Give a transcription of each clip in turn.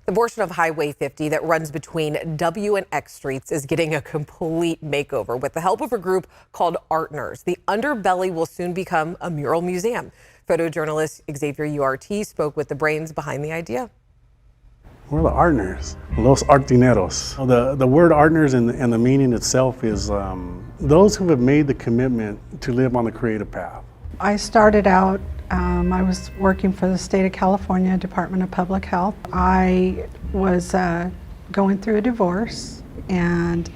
The portion of Highway 50 that runs between W and X streets is getting a complete makeover with the help of a group called ARTners. The underbelly will soon become a mural museum. Photojournalist Xavier URT spoke with the brains behind the idea. We're the ARTners, los artineros. The word ARTners and the meaning itself is those who have made the commitment to live on the creative path. I started out, I was working for the state of California Department of Public Health. I was going through a divorce and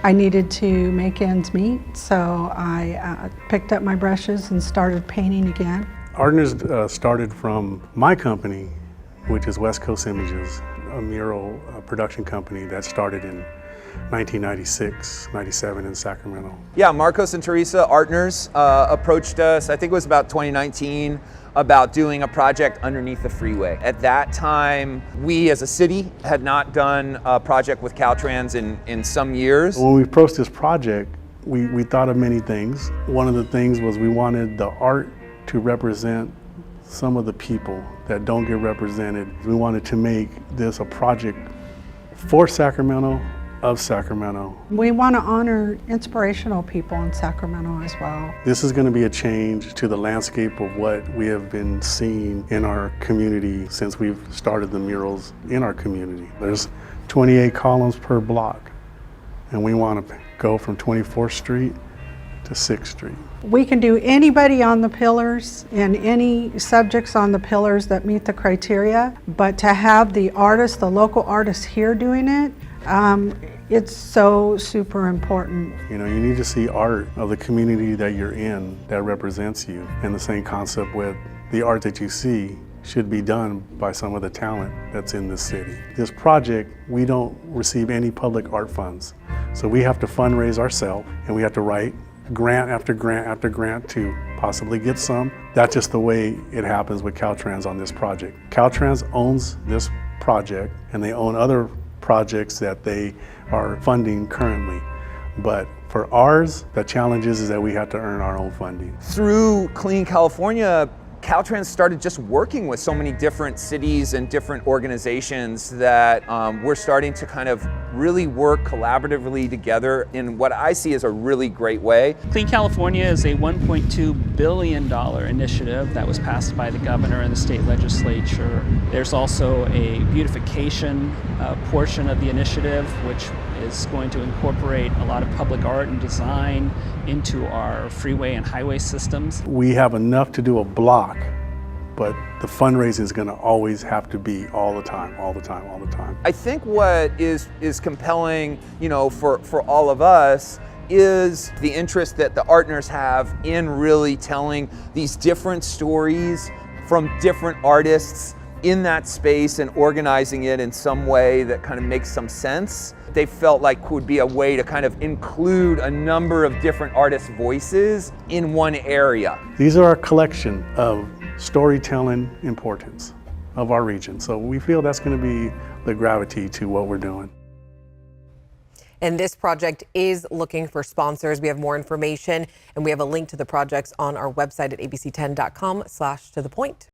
I needed to make ends meet, so I picked up my brushes and started painting again. ARTners started from my company, which is Wes Kos Images, a mural production company that started in 1996, 97 in Sacramento. Yeah, Markos and Teresa, ARTners, approached us, I think it was about 2019, about doing a project underneath the freeway. At that time, we as a city had not done a project with Caltrans in some years. When we approached this project, we thought of many things. One of the things was we wanted the art to represent some of the people that don't get represented. We wanted to make this a project for Sacramento, of Sacramento. We want to honor inspirational people in Sacramento as well. This is going to be a change to the landscape of what we have been seeing in our community since we've started the murals in our community. There's 28 columns per block, and we want to go from 24th Street to 6th Street. We can do anybody on the pillars and any subjects on the pillars that meet the criteria, but to have the artists, the local artists here doing it, it's so super important. You know, you need to see art of the community that you're in that represents you. And the same concept with the art that you see should be done by some of the talent that's in this city. This project, we don't receive any public art funds. So we have to fundraise ourselves and we have to write grant after grant after grant to possibly get some. That's just the way it happens with Caltrans on this project. Caltrans owns this project and they own other projects that they are funding currently. But for ours, the challenge is that we have to earn our own funding. Through Clean California, Caltrans started just working with so many different cities and different organizations that we're starting to kind of really work collaboratively together in what I see as a really great way. Clean California is a $1.2 billion initiative that was passed by the governor and the state legislature. There's also a beautification portion of the initiative, which is going to incorporate a lot of public art and design into our freeway and highway systems. We have enough to do a block, but the fundraising is going to always have to be all the time, all the time, all the time. I think what is compelling, you know, for all of us is the interest that the ARTners have in really telling these different stories from different artists in that space and organizing it in some way that kind of makes some sense. They felt like would be a way to kind of include a number of different artists' voices in one area. These are a collection of storytelling importance of our region. So we feel that's going to be the gravity to what we're doing. And this project is looking for sponsors. We have more information and we have a link to the projects on our website at abc10.com/tothepoint.